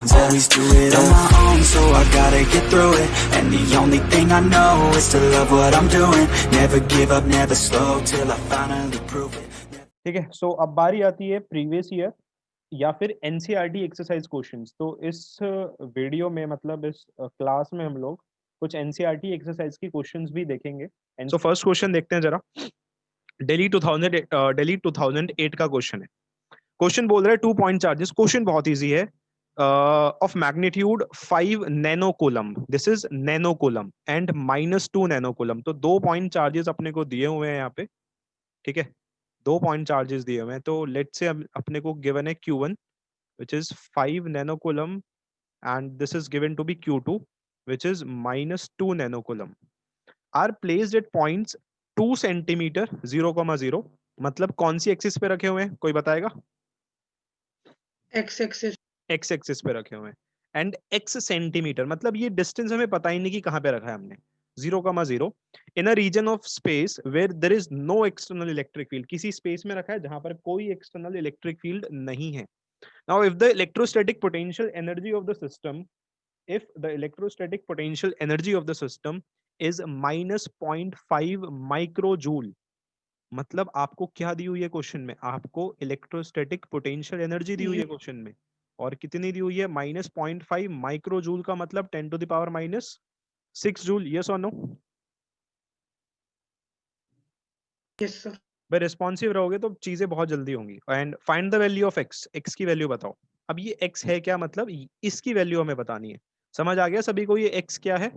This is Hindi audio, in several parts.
At least do it on my own, so I gotta get through it. And the only thing I know is to love what I'm doing. Never give up, never slow, till I finally prove it. ठीक है, सो अब बारी आती है प्रीवियस ईयर या फिर एनसीईआरटी एक्सरसाइज क्वेश्चंस। तो इस वीडियो में मतलब इस क्लास में हम लोग कुछ एनसीईआरटी एक्सरसाइज की क्वेश्चंस भी देखेंगे। एंड सो फर्स्ट क्वेश्चन देखते हैं जरा। दिल्ली 2008 का क्वेश्चन है। क्वेश्चन बोल रहा है 2 पॉइंट चार्जेस। क्वेश्चन बहुत इजी है। Of magnitude 5 nano coulomb, this is nano coulomb and -2 nano coulomb. तो 2 पॉइंट चार्जेस अपने को दिए हुए हैं यहाँ पे, ठीक है। 2 पॉइंट चार्जेस दिए हुए हैं। तो लेट्स से अपने को गिवन है Q1 which is 5 nanocoulomb and this is given to be Q2 which is -2 nanocoulomb are placed at points 2 centimeter 0,0। मतलब कौन सी एक्सिस पे रखे हुए हैं, कोई बताएगा? एक्स एक्सिस एक्स एक्सिस पे रखे हुए हैं। एंड एक्स सेंटीमीटर मतलब ये डिस्टेंस हमें पता ही नहीं कि कहाँ पे रखा है हमने। 0,0 in a region of space where there is no external electric field. किसी स्पेस में रखा है जहां पर कोई एक्सटर्नल इलेक्ट्रिक फील्ड नहीं है। Now, if the electrostatic potential energy of the system, if the electrostatic potential energy of the system is -0.5 microjoule, मतलब आपको क्या दी हुई है क्वेश्चन में? आपको इलेक्ट्रोस्टैटिक पोटेंशियल एनर्जी दी हुई है क्वेश्चन में, और कितनी दी हुई है? -0.5 माइक्रोजूल का मतलब 10⁻⁻6 जूल। यस और नो? Yes sir. भाई रिस्पॉन्सिव रहोगे तो चीजें बहुत जल्दी होंगी। And find the value of x, x की वैल्यू बताओ। अब ये एक्स है क्या, मतलब इसकी वैल्यू हमें बतानी है। समझ आ गया सभी को ये एक्स क्या है?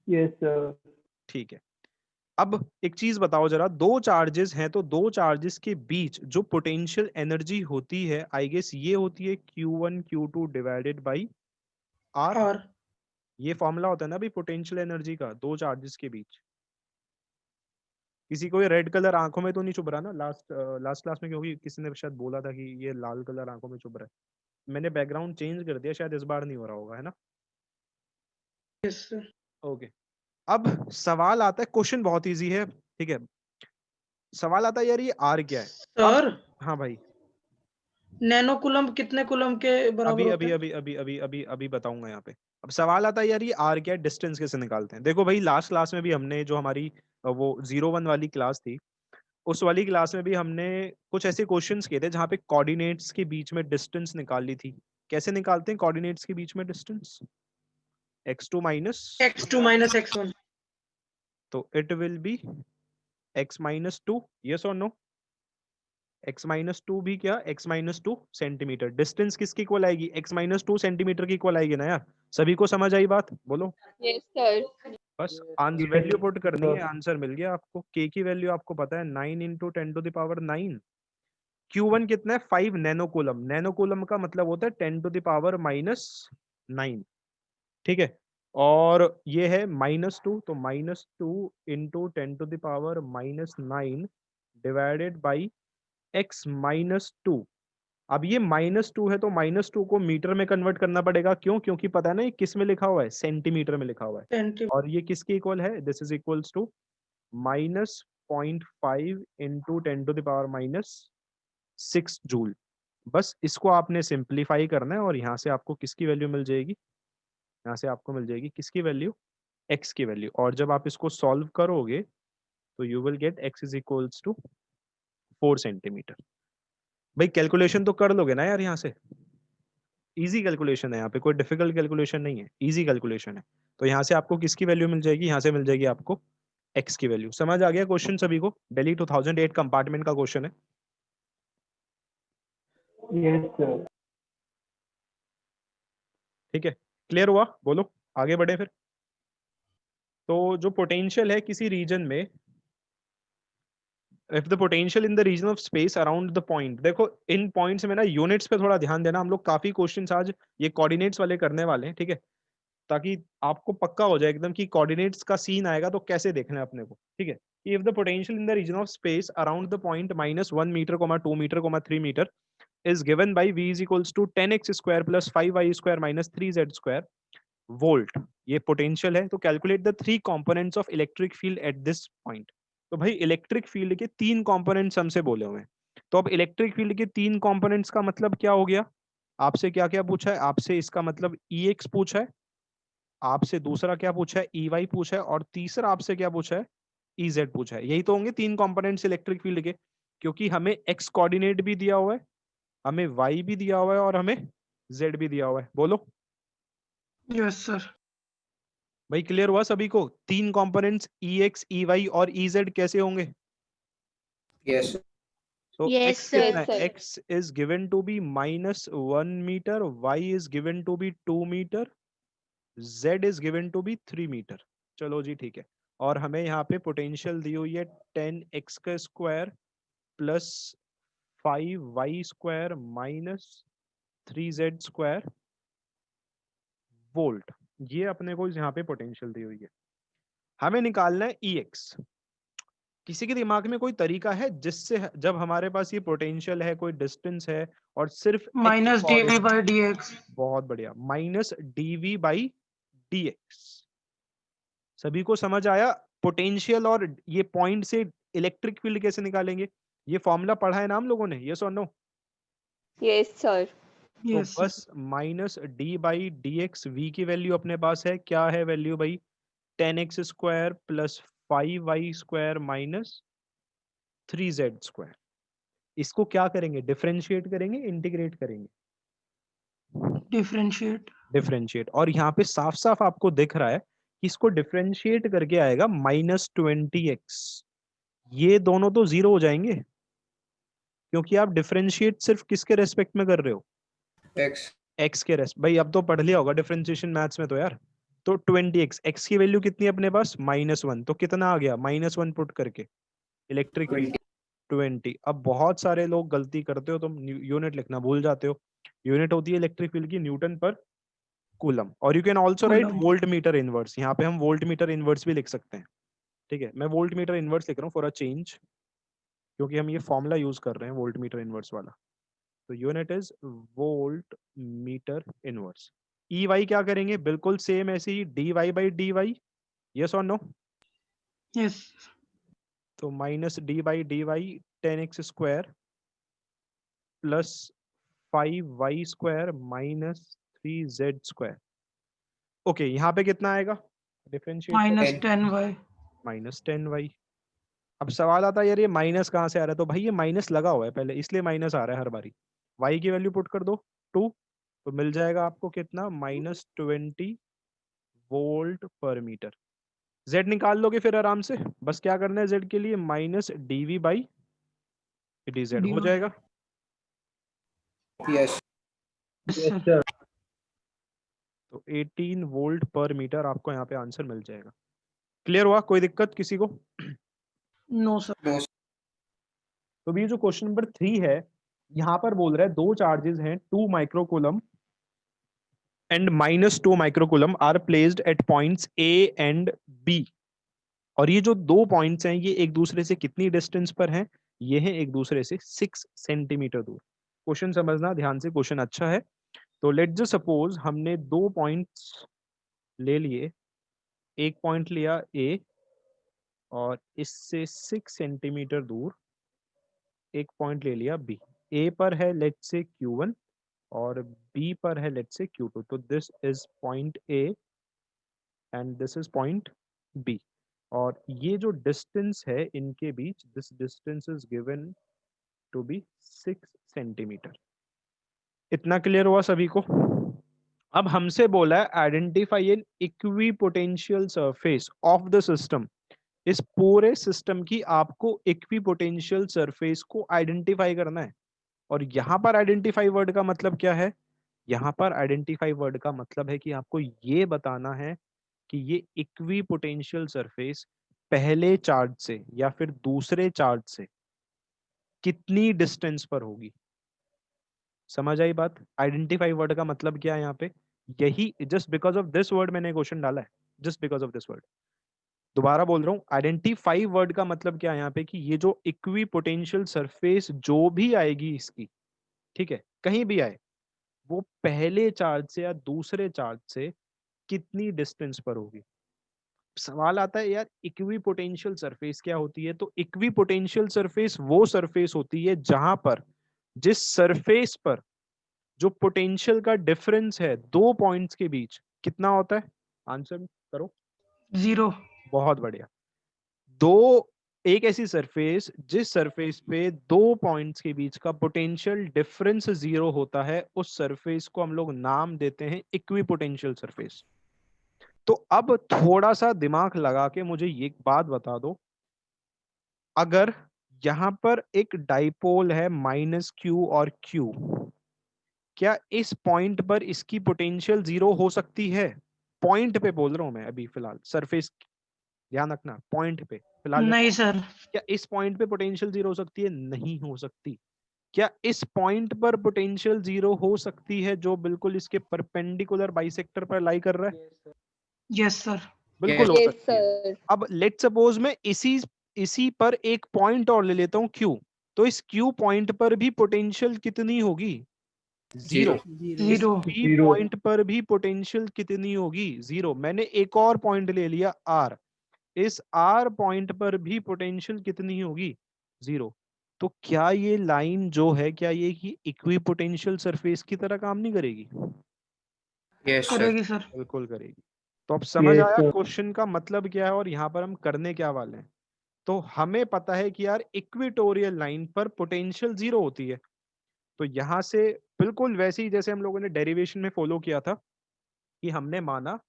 Yes sir. ठीक है। अब एक चीज बताओ जरा, दो चार्जेस हैं तो दो चार्जेस के बीच जो पोटेंशियल एनर्जी होती है, आई गेस ये होती है Q1 Q2 divided by are. और ये फॉर्मूला होता है ना भाई पोटेंशियल एनर्जी का, दो चार्जेस के बीच। किसी को ये रेड कलर आंखों में तो नहीं चुभ रहा ना? लास्ट क्लास में क्योंकि किसी ने शायद बोला था कि ये लाल कलर आंखों में चुभ रहा है। मैंने बैकग्राउंड चेंज कर दिया, शायद इस बार नहीं हो रहा होगा, है ना? Yes sir. ओके। अब सवाल आता है, क्वेश्चन बहुत इजी है, ठीक है। सवाल आता है यार ये आर क्या है? अब सर हाँ भाई, नैनो कूलम कितने कूलम के बराबर अभी होता अभी है? अभी अभी अभी अभी अभी बताऊंगा यहाँ पे। अब सवाल आता है यार ये आर क्या है, डिस्टेंस कैसे निकालते हैं? देखो भाई लास्ट क्लास में भी हमने जो हमारी वो 01 वाली क्लास थी, उस वाली क्लास में भी हमने कुछ ऐसे क्वेश्चंस किए थे जहाँ पे कोऑर्डिनेट्स के बीच में डिस्टेंस निकाली थी। कैसे निकालते हैं कोऑर्डिनेट्स के बीच में distance? x2 minus, x2 minus x1। तो it will be x-2। Yes और नो? x-2 भी क्या? x-2 centimetre. डिस्टेंस किसकी इक्वल आएगी? x-2 सेंटीमीटर की इक्वल आएगी ना यार। सभी को समझ आई बात? बोलो। Yes sir. बस आंसर वैल्यू पुट करनी है, आंसर मिल गया आपको। k की वैल्यू आपको पता है 9 × 10⁻9। Q1 कितना है? 5 नैनोकूलम। नैनोकूलम का मतलब होता है 10⁻⁹ ठीक है। और ये है -2, तो -2 × 10⁻⁹ डिवाइडेड बाई x-2। अब ये -2 है तो -2 को मीटर में कन्वर्ट करना पड़ेगा। क्यों? क्योंकि पता है ना ये किस में लिखा हुआ है? सेंटीमीटर में लिखा हुआ है। और ये किसके इक्वल है? This is equals to -0.5 × 10⁻⁶ joule. बस इसको आपने सिंप्लीफाई करना है और यहाँ से आपको किसकी वैल्यू मिल जाएगी? यहाँ से आपको मिल जाएगी किसकी वैल्यू? एक्स की वैल्यू। और जब आप इसको सॉल्व करोगे तो you will get x is equals to 4 centimetre. भाई कैलकुलेशन तो कर लोगे ना यार यहाँ से? इजी कैलकुलेशन है, यहाँ पे कोई डिफिकल्ट कैलकुलेशन नहीं है, इजी कैलकुलेशन है। तो यहाँ से आपको किसकी वैल्यू मिल जाएगी? यहाँ से मिल जाएगी आपको एक्स की वैल्यू। समझ आ गया क्वेश्चन सभी को? दिल्ली 2008 कंपार्टमेंट का क्वेश्चन है। Yes sir. ठीक है, क्लियर हुआ? बोलो आगे बढ़े फिर। तो जो पोटेंशियल है किसी रीजन में, if the potential in the region of space around the point. देखो इन पॉइंट्स में ना यूनिट्स पे थोड़ा ध्यान देना। हम लोग काफी क्वेश्चंस आज ये कोऑर्डिनेट्स वाले करने वाले हैं, ठीक है, ताकि आपको पक्का हो जाए एकदम कि कोऑर्डिनेट्स का सीन आएगा तो कैसे देखना है अपने को, ठीक है। If the potential in the region of space around the point -1 metre, 2 metre, 3 metre is given by v is equals to 10x square plus 5y square minus 3z square volt, ये पोटेंशियल है। तो calculate the 3 components of electric field at this point. तो भाई इलेक्ट्रिक फील्ड के 3 कंपोनेंट्स हमसे बोले हुए हैं। तो अब इलेक्ट्रिक फील्ड के 3 कंपोनेंट्स का मतलब क्या हो गया? आपसे क्या क्या पूछा है, आपसे इसका मतलब EX पूछा है, आपसे दूसरा क्या पूछा है, EY पूछा है, और तीसरा आपसे क्या पूछा है, EZ पूछा है। यही तो होंगे तीन कंपोनेंट्स इलेक्ट्रिक फील्ड के, क्योंकि हमें एक्स कोऑर्डिनेट भी दिया हुआ है, हमें वाई भी दिया हुआ है, और हमें जेड भी दिया हुआ है। बोलो यस सर। भाई, क्लियर हुआ सभी को? तीन कंपोनेंट्स EX, EY और EZ कैसे होंगे? Yes. तो Yes, x sir. कितना है? x is given to be -1 metre, y is given to be 2 metre, z is given to be 3 metre. चलो जी ठीक है। और हमें यहाँ पे पोटेंशियल दी हुई है 10x का square plus 5y square minus 3z square volt. ये अपने को यहाँ पे पोटेंशियल दी हुई है। हमें निकालना है EX। किसी के दिमाग में कोई तरीका है जिससे जब हमारे पास ये पोटेंशियल है, कोई डिस्टेंस है और सिर्फ x minus D V coordinate- by D X. बहुत बढ़िया, माइनस dv बाई dx। सभी को समझ आया? पोटेंशियल और ये पॉइंट से इलेक्ट्रिक फील्ड कैसे निकालेंगे? ये फॉर्मूला पढ़ा है ना हम लोगों ने, यस और नो? Yes, sir. तो यस सर। बस minus D by D X, V की वैल्यू अपने पास है, क्या है वैल्यू भाई? 10x square plus 5y square minus 3z square. इसको क्या करेंगे? डिफरेंशिएट करेंगे, इंटीग्रेट करेंगे? डिफरेंशिएट। डिफरेंशिएट। और यहाँ पे साफ साफ आपको दिख रहा है कि इसको डिफरेंशिएट करके आएगा -20x। ये दोनों तो जीरो हो जाएंगे, क्योंकि आप डिफरेंशिएट सिर्फ किसके रेस्पेक्ट में कर रहे हो? X. x के रेस्पेक्ट। भाई अब तो पढ़ लिया होगा डिफरेंशिएशन मैथ्स में तो यार। तो 20x, x की वैल्यू कितनी है अपने पास? -1, तो कितना आ गया? -1 पुट करके इलेक्ट्रिक फील्ड 20। अब बहुत सारे लोग गलती करते हो, तुम यूनिट लिखना भूल जाते हो। यूनिट होती है इलेक्ट्रिक फील्ड की न्यूटन पर कूलम, और you can also right coulomb. Volt metre inverse. यहाँ पे हम वोल्ट मीटर इनवर्स भी लिख सकते हैं। ठीक है, मैं वोल्ट मीटर इनवर्स लिख रहा हूँ फॉर अ चेंज, क्योंकि हम ये फॉर्मूला यूज कर रहे हैं वोल्ट मीटर इनवर्स वाला। तो unit is volt metre inverse. EY क्या करेंगे? बिल्कुल सेम ऐसे ही, dy बाई dy। यस और नो? यस। तो minus D by D Y 10x square plus 5y square minus 3z square. Okay, यहाँ पे कितना आएगा? Differentiate minus 10. 10y। -10y। अब सवाल आता है यार ये माइनस कहाँ से आ रहा है? तो भाई ये माइनस लगा हुआ है पहले, इसलिए माइनस आ रहा है हर बारी। y की वैल्यू पुट कर दो 2, तो मिल जाएगा आपको कितना? -20 वोल्ट पर मीटर। z निकाल लोगे फिर आराम से, बस क्या करना है z के लिए? -dv बाई dz हो dy। जाएगा। Yes. Yes yes sir. Sir. तो 18 वोल्ट पर मीटर आपको यहाँ पे आंसर मिल जाएगा। क्लियर हुआ? कोई दिक्कत किसी को? No sir. No. तो ये जो क्वेश्चन नंबर 3 है, यहाँ पर बोल रहा है दो चार्जेस हैं 2 microcoulomb and -2 microcoulomb are placed at points A and B। और ये जो दो पॉइंट्स हैं ये एक दूसरे से कितनी डिस्टेंस पर हैं? ये है एक दूसरे से 6 सेंटीमीटर दूर। क्वेश्चन समझना ध्यान से, क्वेश्चन अच्छा है। तो लेट्स जस्ट सपोज हमने दो पॉइंट्स ले लिए, एक पॉइंट लिया A और इससे 6 सेंटीमीटर दूर एक पॉइंट ले लिया B। A पर है लेट्स से Q1 और B पर है लेट्स से Q2। तो this is point A and this is point B। और ये जो डिस्टेंस है इनके बीच, this distance is given to be 6 centimetre. इतना क्लियर हुआ सभी को? अब हमसे बोला है identify an equipotential surface of the system. इस पूरे सिस्टम की आपको इक्विपोटेंशियल सरफेस को आइडेंटिफाई करना है। और यहाँ पर आइडेंटिफाई वर्ड का मतलब क्या है? यहाँ पर आइडेंटिफाई वर्ड का मतलब है कि आपको ये बताना है कि ये इक्विपोटेंशियल सरफेस पहले चार्ज से या फिर दूसरे चार्ज से कितनी डिस्टेंस पर होगी। समझ आई बात? आइडेंटिफाई वर्ड का मतलब क्या है यहाँ पे? यही, just because of this word मैंने क्वेश्चन डाला है, just because of this word. दोबारा बोल रहा हूँ, आइडेंटिफाई वर्ड का मतलब क्या है यहाँ पे? कि ये जो इक्विपोटेंशियल सरफेस जो भी आएगी इसकी, ठीक है, कहीं भी आए, वो पहले चार्ज से या दूसरे चार्ज से कितनी डिस्टेंस पर होगी। सवाल आता है यार इक्विपोटेंशियल सरफेस क्या होती है? तो इक्विपोटेंशियल सरफेस वो सरफेस होती है जहां पर, जिस सरफेस पर जो पोटेंशियल का डिफरेंस है दो पॉइंट्स के बीच कितना होता है? आंसर करो। 0. बहुत बढ़िया। दो एक ऐसी सरफेस जिस सरफेस पे दो पॉइंट्स के बीच का पोटेंशियल डिफरेंस 0 होता है, उस सरफेस को हम लोग नाम देते हैं इक्विपोटेंशियल सरफेस। तो अब थोड़ा सा दिमाग लगा के मुझे ये बात बता दो, अगर यहां पर एक डाइपोल है -q और q, क्या इस पॉइंट पर इसकी पोटेंशियल 0 हो सकती है? पॉइंट पे बोल रहा हूं मैं अभी फिलहाल, सरफेस ध्यान रखना, पॉइंट पे फिलहाल मैं नहीं सर. क्या इस पॉइंट पे पोटेंशियल 0 हो सकती है? नहीं हो सकती। क्या इस पॉइंट पर पोटेंशियल 0 हो सकती है जो बिल्कुल इसके परपेंडिकुलर बाइसेक्टर पर लाई कर रहा है? Yes sir. बिल्कुल Yes. हो Yes, सकती है। sir. अब लेट सपोज मैं इसी पर एक पॉइंट और ले लेता हूं Q, तो इस Q पॉइंट पर भी पोटेंशियल कितनी होगी? 0। 0. इस 0. P 0. पॉइंट पर भी पोटेंशियल कितनी होगी? 0। मैंने एक और पॉइंट ले लिया R, इस R पॉइंट पर भी पोटेंशियल कितनी होगी? 0। तो क्या ये लाइन जो है, क्या ये की इक्विपोटेंशियल सरफेस की तरह काम नहीं करेगी? Yes, sir. करेगी सर. बिल्कुल करेगी। तो अब समझ Yes, आया sir. क्वेश्चन का मतलब क्या है और यहाँ पर हम करने क्या वाले हैं। तो हमें पता है कि यार इक्वेटोरियल लाइन पर पोटेंशियल 0 होती है। तो यहाँ से बिल्कुल वैसे ही जैसे हम लोगों ने डेरिवेशन में फॉलो किया था कि हमने माना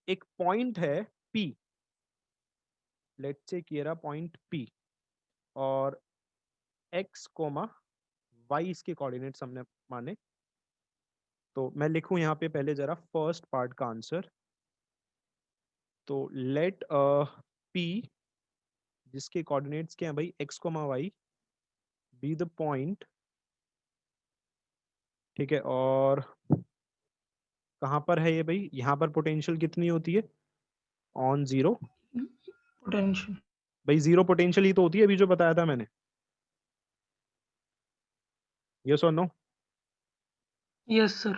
एक पॉइंट है P, लेट्स से कि रहा पॉइंट P, और x, y इसके कोऑर्डिनेट्स हमने माने। तो मैं लिखूं यहाँ पे पहले जरा फर्स्ट पार्ट का आंसर। तो लेट P, जिसके कोऑर्डिनेट्स क्या है भाई x, y, be the point, ठीक है। और कहाँ पर है ये भाई? यहाँ पर पोटेंशियल कितनी होती है? ऑन 0। Potential. भाई 0 पोटेंशियल ही तो होती है अभी जो बताया था मैंने। यस और नो? Yes sir.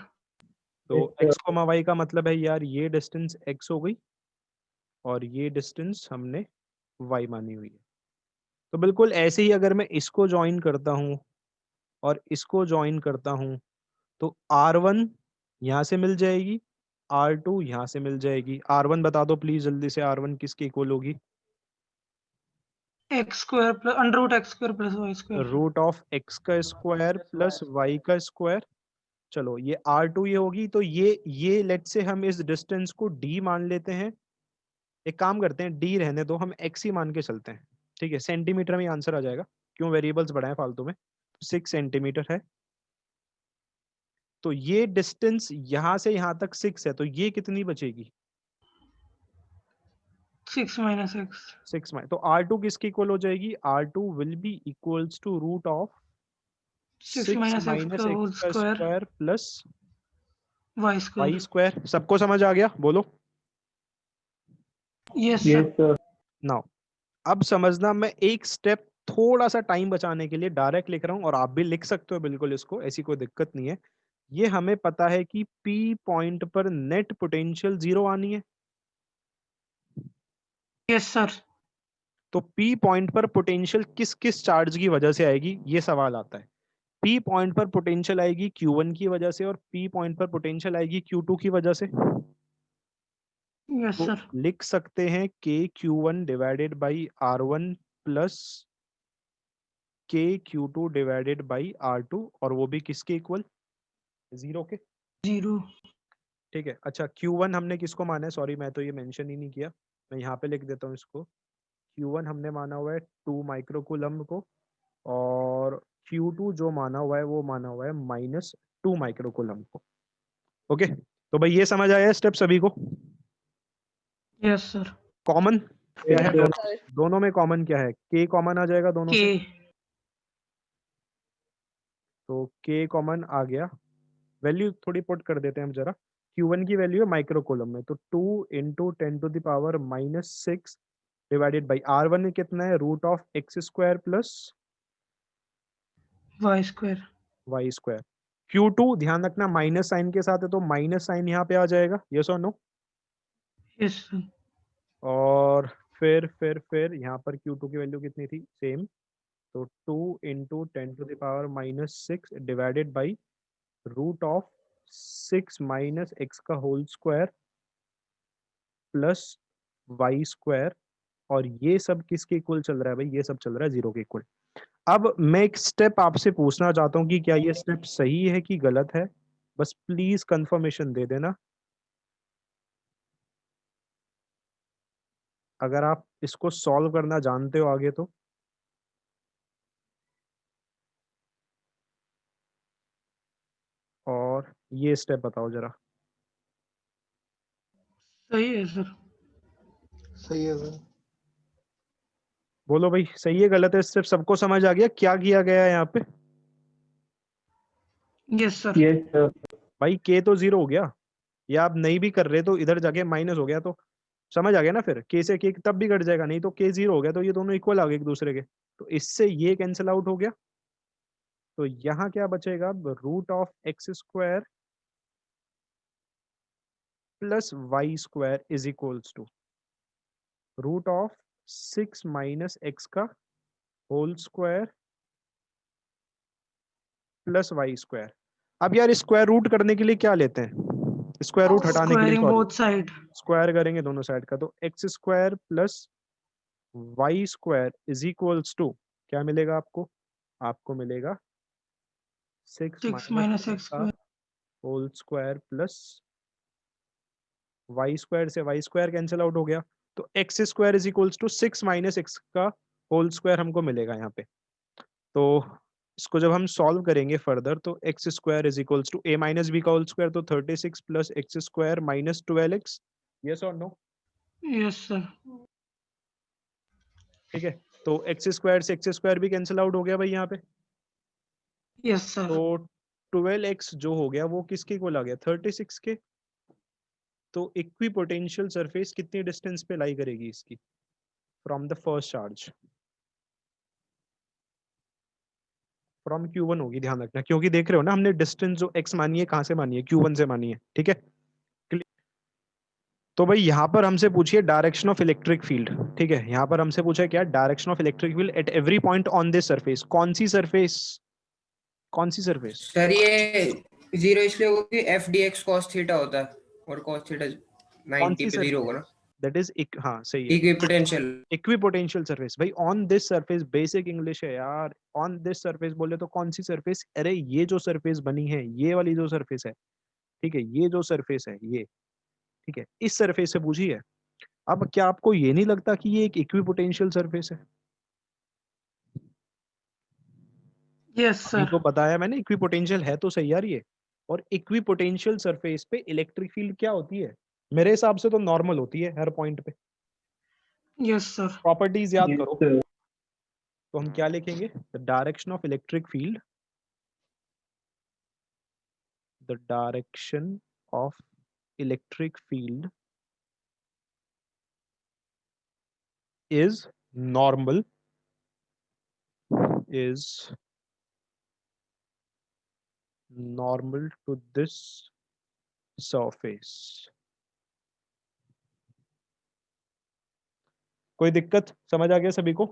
तो Yes, sir. x, y का मतलब है यार ये डिस्टेंस x हो गई और ये डिस्टेंस हमने y मानी हुई है। तो बिल्कुल ऐसे ही अगर मैं इसको ज्वाइन करता हूँ और इसको ज्वाइन करता हूँ, तो R1 यहाँ से मिल जाएगी, R2 यहाँ से मिल जाएगी। R1 बता दो प्लीज जल्दी से, R1 किसके इक्वल होगी? X square plus under root x square plus y square. Root of x का स्क्वायर प्लस y का स्क्वायर। चलो ये R2 ये होगी, तो ये लेट से हम इस डिस्टेंस को d मान लेते हैं। एक काम करते हैं, d रहने दो, हम x ही मान के चलते हैं, ठीक है। सेंटीमीटर में आंसर आ जाएगा, क्यों वेरिएबल्स बढ़ाएं फालतू में। 6 सेंटीमीटर है। तो ये डिस्टेंस यहाँ से यहाँ तक 6 है, तो ये कितनी बचेगी? 6 minus x. 6 में। तो R2 किसकी इक्वल हो जाएगी? R2 will be equals to root of 6 6 minus x minus का एक्स whole का square square plus y square. Y square. सबको समझ आ गया? बोलो। Yes sir. Yes, sir. Now अब समझना, मैं एक स्टेप थोड़ा सा टाइम बचाने के लिए डायरेक्ट लिख रहा हूँ, और आप भी लिख सकते हो बिल्कुल इसको, ऐसी कोई दिक्कत नहीं है। ये हमें पता है कि P पॉइंट पर नेट पोटेंशियल 0 आनी है। Yes sir. तो P पॉइंट पर पोटेंशियल किस किस चार्ज की वजह से आएगी, ये सवाल आता है। P पॉइंट पर पोटेंशियल आएगी Q1 की वजह से, और P पॉइंट पर पोटेंशियल आएगी Q2 की वजह से। Yes तो sir. लिख सकते हैं KQ1 divided by R1 plus KQ2 divided by R2, और वो भी किसके इक्वल? 0 के। 0. ठीक है। अच्छा Q1 हमने किसको माना है? सॉरी मैं तो ये मेंशन ही नहीं किया, मैं यहाँ पे लिख देता हूँ इसको। Q1 हमने माना हुआ है 2 माइक्रोकूलम को, और Q2 जो माना हुआ है वो माना हुआ है -2 माइक्रोकूलम को। ओके, तो भाई ये समझ आया स्टेप सभी को? Yes sir. कॉमन क्या Yes, है? sir. Sir. दोनों में कॉमन क्या है? K कॉमन आ जाएगा दोनों से। K. तो K कॉमन आ गया। वैल्यू थोड़ी पुट कर देते हैं हम जरा। Q1 की वैल्यू है माइक्रोकूलम में, तो 2 इंटू 10⁻⁻6 डिवाइडेड बाई R1 में कितना है? Root of x square plus Y square. Y square. Q2 ध्यान रखना माइनस साइन के साथ है, तो माइनस साइन यहाँ पे आ जाएगा। यस और नो? Yes sir. और फिर यहाँ पर Q2 की वैल्यू कितनी थी? सेम। तो 2 into 10⁻⁻6 divided by root of 6 minus x का whole square plus y square, और ये सब किसके इक्वल चल रहा है भाई? ये सब चल रहा है 0 के इक्वल। अब मैं एक स्टेप आपसे पूछना चाहता हूँ कि क्या ये स्टेप सही है कि गलत है? बस प्लीज कंफर्मेशन दे देना अगर आप इसको सॉल्व करना जानते हो आगे तो। और ये स्टेप बताओ जरा। सही है सर। सही है सर। बोलो भाई, सही है गलत है? स्टेप सबको समझ आ गया क्या किया गया है यहाँ पे? Yes sir. Yes sir. भाई के तो 0 हो गया, या आप नहीं भी कर रहे तो इधर जाके माइनस हो गया, तो समझ आ गया ना? फिर के से के तब भी कट जाएगा, नहीं तो के 0 हो गया तो ये दोनों इक्वल आ गए एक दूसरे के, तो इससे ये कैंसिल आउट हो गया। तो यहाँ क्या बचेगा? Root of x square plus y square is equals to root of 6 minus x का whole square plus y square. अब यार स्क्वायर रूट करने के लिए क्या लेते हैं? स्क्वायर रूट हटाने के लिए, squaring sorry, both side. Square करेंगे दोनों साइड का, तो x square plus y square is equals to क्या मिलेगा आपको? आपको मिलेगा 6 6 माइनस माइनस एक्स एक्स का square. Whole square plus y square से वाई स्क्वायर कैंसिल आउट हो गया, तो x square is equals to 6 minus x का होल स्क्वायर हमको मिलेगा यहाँ पे। तो इसको जब हम सॉल्व करेंगे फर्दर तो x square is equals to a minus b का होल स्क्वायर, तो 36 plus x square minus 12x। Yes और नो? Yes sir. ठीक है, तो एक्स स्क्वायर से एक्स स्क्वायर भी कैंसिल आउट हो गया भाई यहाँ पे। Yes sir. तो 12x जो हो गया वो किसके इक्वल आ गया? 36 के। तो इक्वी पोटेंशियल सरफेस कितनी डिस्टेंस पे लाई करेगी इसकी from the first charge? From Q1 होगी, ध्यान रखना, क्योंकि देख रहे हो ना हमने डिस्टेंस जो x मानी है कहाँ से मानी है? Q1 से मानी है, ठीक है। तो भाई यहाँ पर हमसे पूछिए डायरेक्शन ऑफ इलेक्ट्रिक फील्ड, ठीक है। यहाँ पर हमसे पूछा क्या? Direction of electric field at every point on this surface. कौन सी सरफेस? कौन सी सरफेस? सर ये 0 इसलिए होगा कि F D x cos theta होता है, और कॉस थीटा कौन 90 सी पे 0 सरफेस? होगा ना। दैट इज हाँ सही है, इक्विपोटेंशियल। Equipotential surface. भाई on this surface, basic English है यार। ऑन दिस सरफेस बोले तो कौन सी सरफेस? अरे ये जो सरफेस बनी है, ये वाली जो सरफेस है, ठीक है, ये जो सरफेस है ये, ठीक है, इस सरफेस से पूछी है। अब क्या आपको ये नहीं लगता कि ये एक इक्विपोटेंशियल सरफेस है? यस अभी सर। तो बताया मैंने, इक्विपोटेंशियल है तो सही यार ये। और इक्विपोटेंशियल सरफेस पे इलेक्ट्रिक फील्ड क्या होती है? मेरे हिसाब से तो नॉर्मल होती है हर पॉइंट पे। Yes sir. प्रॉपर्टीज याद यस करो, सर। तो हम क्या लिखेंगे? The direction of electric field, the direction of electric field is normal, is normal to this surface। कोई दिक्कत? समझ आ गया सभी को?